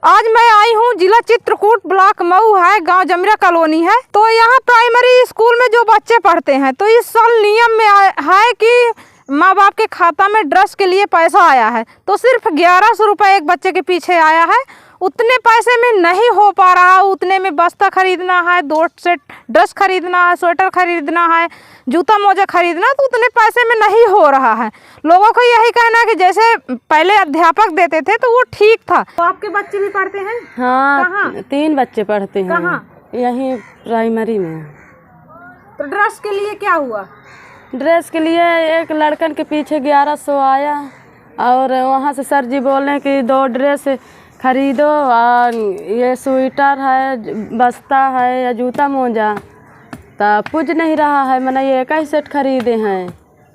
आज मैं आई हूँ जिला चित्रकूट, ब्लॉक मऊ है, गांव जमीरा कॉलोनी है। तो यहाँ प्राइमरी स्कूल में जो बच्चे पढ़ते हैं तो इस साल नियम में है कि माँ बाप के खाता में ड्रेस के लिए पैसा आया है, तो सिर्फ 1100 रुपये एक बच्चे के पीछे आया है। उतने पैसे में नहीं हो पा रहा, उतने में बस्ता खरीदना है, 2 सेट ड्रेस खरीदना है, स्वेटर खरीदना है, जूता मोजा खरीदना, तो उतने पैसे में नहीं हो रहा है। लोगों को यही कहना है कि जैसे पहले अध्यापक देते थे तो वो ठीक था। तो आपके बच्चे भी पढ़ते हैं? हाँ, कहाँ? 3 बच्चे पढ़ते हैं। कहाँ? यहीं प्राइमरी में। तो ड्रेस के लिए क्या हुआ? ड्रेस के लिए एक लड़कन के पीछे 1100 आया और वहाँ से सर जी बोले कि 2 ड्रेस खरीदो और ये स्वेटर है, बस्ता है या जूता मोजा, तो पूज नहीं रहा है। मैंने ये 1 ही सेट खरीदे हैं,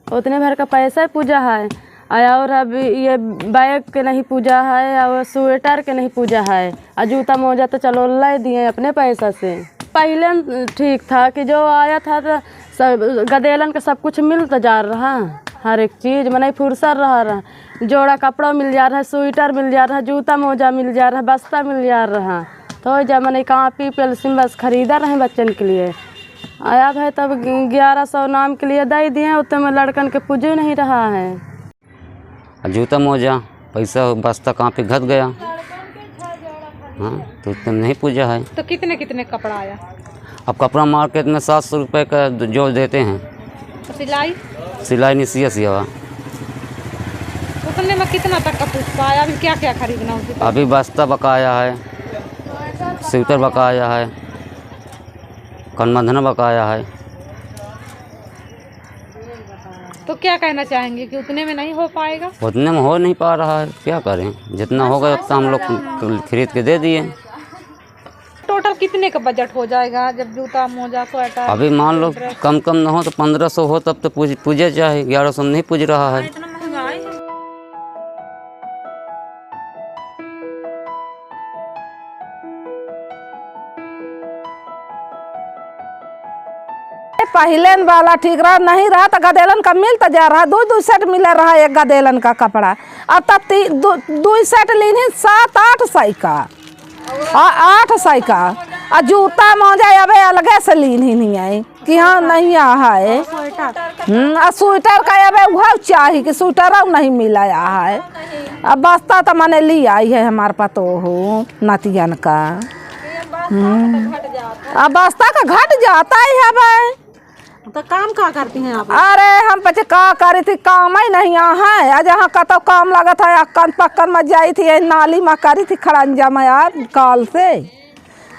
उतने भर का पैसा पूजा है। और अब ये बैग के नहीं पूजा है और स्वेटर के नहीं पूजा है और जूता मोजा तो चलो ला दिए अपने पैसा से। पहले ठीक था कि जो आया था तो सब गदेलन का सब कुछ मिलता जा रहा, हर एक चीज़ मैंने फुर्सत रहा, जोड़ा कपड़ा मिल जा रहा है, स्वेटर मिल जा रहा है, जूता मोजा मिल जा रहा है, बस्ता मिल जा रहा। तो जब मैंने कापी पेंसिल बस खरीदा रहे बच्चन के लिए आया भाई, तब 1100 नाम के लिए दे दिए, उतने में लड़कन के पूजे नहीं रहा है। जूता मोजा पैसा बस्ता कापी घट गया, हाँ तो उतने नहीं पूजा है। तो कितने कितने कपड़ा आया? अब कपड़ा मार्केट में 700 रुपये का जो देते हैं। तो सिलाई नहीं सिया उतने में कितना तक का पुष्पा आया? अभी क्या क्या खरीदना होती? अभी बस्ता बकाया है, स्वेटर बकाया है, कनबंधना बकाया है। तो क्या कहना चाहेंगे कि उतने में नहीं हो पाएगा? उतने में हो नहीं पा रहा है, क्या करें, जितना होगा उतना हम लोग खरीद के दे दिए। टोटल कितने का बजट हो जाएगा जब जूता मोजा स्वेटर? अभी मान लो कम न हो तो 1500 हो तब तो पूजे चाहे, 1100 नहीं पूज रहा है। पहले वाला ठीक रहा, नहीं रहा तो गदेलन का मिलता जा रहा, 2 सेट मिल रहा है एक गदेलन का कपड़ा। अब तक 2 सेट लीनी 7-8 सही का, 8 सही का। और जूता मोजा अबे अलगे से लीनी नहीं है कि हाँ नहीं है। और स्वेटर का अबे वह चाहिए कि स्वेटर नहीं मिला है। अब बस्ता तो मैंने ली आई है हमारे पतो हो नतियन का। अब बस्ता का घट जाता ही है भाई। तो काम क्या करती हैं आप? अरे हम बच्चे का करी थी, काम ही नहीं है। आज यहाँ का तो काम लगा था, अक्कन पक्कन में जाई थी, नाली में करी थी खड़ंजा में यार काल से,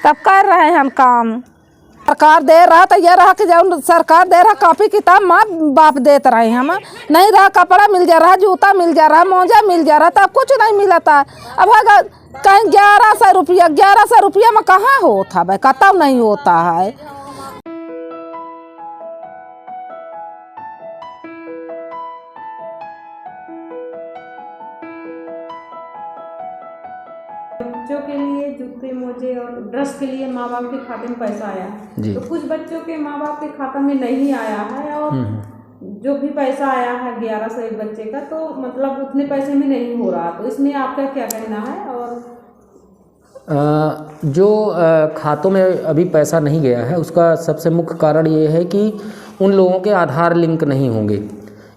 तब कर रहे हैं हम काम। सरकार दे रहा तो ये रहा कि जब सरकार दे रहा कॉपी किताब माँ बाप देते रहे, हम नहीं रहा, कपड़ा मिल जा रहा, जूता मिल जा रहा, मोजा मिल जा रहा, तब कुछ नहीं मिला था। अब अगर कहीं 1100 रुपया में कहाँ होता भाई, कतब नहीं होता है। बच्चों के लिए जूते मोजे और ड्रेस के लिए माँ बाप के खाते में पैसा आया है, तो कुछ बच्चों के माँ बाप के खाता में नहीं आया है, और जो भी पैसा आया है 1100 एक बच्चे का, तो मतलब उतने पैसे में नहीं हो रहा। तो इसमें आपका क्या कहना है? और जो खातों में अभी पैसा नहीं गया है उसका सबसे मुख्य कारण ये है कि उन लोगों के आधार लिंक नहीं होंगे।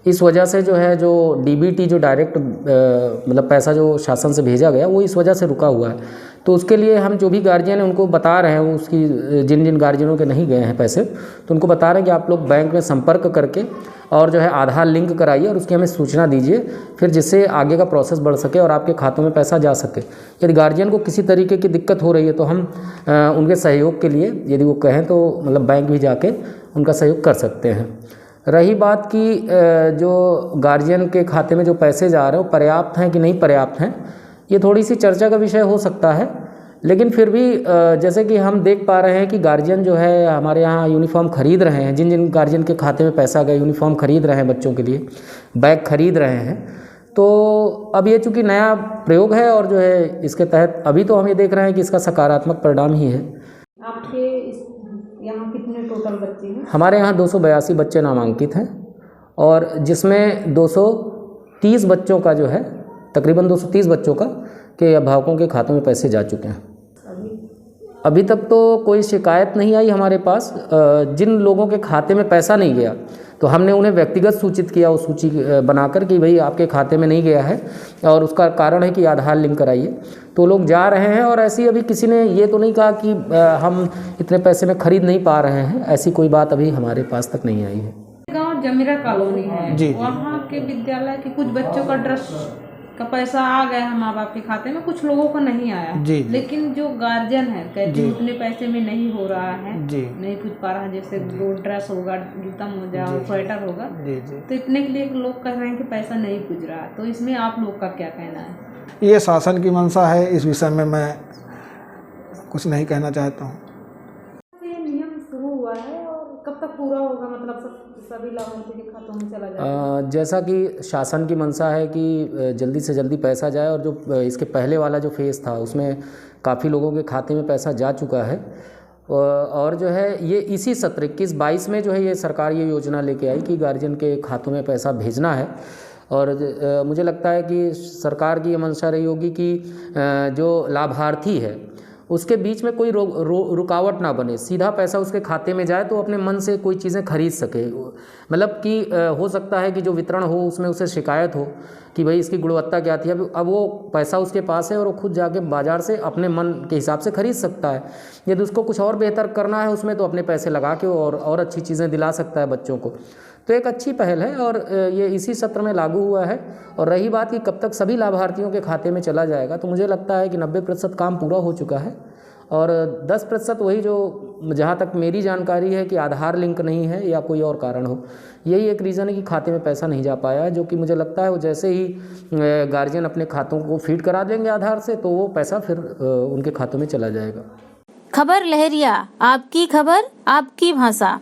इस वजह से जो है, जो डीबीटी जो डायरेक्ट मतलब पैसा जो शासन से भेजा गया वो इस वजह से रुका हुआ है। तो उसके लिए हम जो भी गार्जियन हैं उनको बता रहे हैं, उसकी जिन गार्जियनों के नहीं गए हैं पैसे, तो उनको बता रहे हैं कि आप लोग बैंक में संपर्क करके और जो है आधार लिंक कराइए और उसकी हमें सूचना दीजिए, फिर जिससे आगे का प्रोसेस बढ़ सके और आपके खातों में पैसा जा सके। यदि गार्जियन को किसी तरीके की दिक्कत हो रही है तो हम उनके सहयोग के लिए, यदि वो कहें तो मतलब बैंक भी जाके उनका सहयोग कर सकते हैं। रही बात कि जो गार्जियन के खाते में जो पैसे जा रहे हैं वो पर्याप्त हैं कि नहीं पर्याप्त हैं, ये थोड़ी सी चर्चा का विषय हो सकता है। लेकिन फिर भी जैसे कि हम देख पा रहे हैं कि गार्जियन जो है हमारे यहाँ यूनिफॉर्म खरीद रहे हैं, जिन गार्जियन के खाते में पैसा गया यूनिफॉर्म खरीद रहे हैं, बच्चों के लिए बैग खरीद रहे हैं। तो अब ये चूँकि नया प्रयोग है और जो है इसके तहत अभी तो हम ये देख रहे हैं कि इसका सकारात्मक परिणाम ही है। आपके यहाँ कितने टोटल बच्चे हैं? हमारे यहाँ 282 बच्चे नामांकित हैं और जिसमें 230 बच्चों का जो है, तकरीबन 230 बच्चों का के अभिभावकों के खातों में पैसे जा चुके हैं। अभी तक तो कोई शिकायत नहीं आई हमारे पास। जिन लोगों के खाते में पैसा नहीं गया तो हमने उन्हें व्यक्तिगत सूचित किया, उस सूची बनाकर कि भाई आपके खाते में नहीं गया है और उसका कारण है कि आधार लिंक कराइए। तो लोग जा रहे हैं और ऐसी अभी किसी ने ये तो नहीं कहा कि हम इतने पैसे में खरीद नहीं पा रहे हैं, ऐसी कोई बात अभी हमारे पास तक नहीं आई है। गांव जमीरा कॉलोनी है जी। वहाँ के विद्यालय के कुछ बच्चों का ड्रेस का पैसा आ गया है माँ बाप के खाते में, कुछ लोगों का नहीं आया जी। लेकिन जो गार्जियन है कहते हैं उतने पैसे में नहीं हो रहा है जी। नहीं पूछ पा रहा है, जैसे दो ड्रेस होगा, जूता मोजा और स्वेटर होगा, जी जी। तो इतने के लिए लोग कह रहे हैं कि पैसा नहीं पूछ रहा है। तो इसमें आप लोग का क्या कहना है? ये शासन की मंशा है, इस विषय में मैं कुछ नहीं कहना चाहता हूँ। ये नियम शुरू हुआ है और कब तक पूरा होगा, मतलब सभी लाभार्थी के खातों में चला जाएगा? जैसा कि शासन की मंशा है कि जल्दी से जल्दी पैसा जाए और जो इसके पहले वाला जो फेज़ था उसमें काफ़ी लोगों के खाते में पैसा जा चुका है और जो है ये इसी सत्र 21-22 में जो है ये सरकार ये योजना लेके आई कि गार्जियन के खातों में पैसा भेजना है। और मुझे लगता है कि सरकार की ये मंशा रही होगी कि जो लाभार्थी है उसके बीच में कोई रुकावट ना बने, सीधा पैसा उसके खाते में जाए तो अपने मन से कोई चीज़ें खरीद सके। मतलब कि हो सकता है कि जो वितरण हो उसमें उसे शिकायत हो कि भाई इसकी गुणवत्ता क्या थी, अब वो पैसा उसके पास है और वो खुद जाके बाज़ार से अपने मन के हिसाब से खरीद सकता है। यदि उसको कुछ और बेहतर करना है उसमें तो अपने पैसे लगा के और अच्छी चीज़ें दिला सकता है बच्चों को। तो एक अच्छी पहल है और ये इसी सत्र में लागू हुआ है। और रही बात कि कब तक सभी लाभार्थियों के खाते में चला जाएगा, तो मुझे लगता है कि 90% काम पूरा हो चुका है और 10% वही जो जहाँ तक मेरी जानकारी है कि आधार लिंक नहीं है या कोई और कारण हो, यही एक रीज़न है कि खाते में पैसा नहीं जा पाया है, जो कि मुझे लगता है वो जैसे ही गार्जियन अपने खातों को फीड करा देंगे आधार से तो वो पैसा फिर उनके खातों में चला जाएगा। खबर लहरिया, आपकी खबर आपकी भाषा।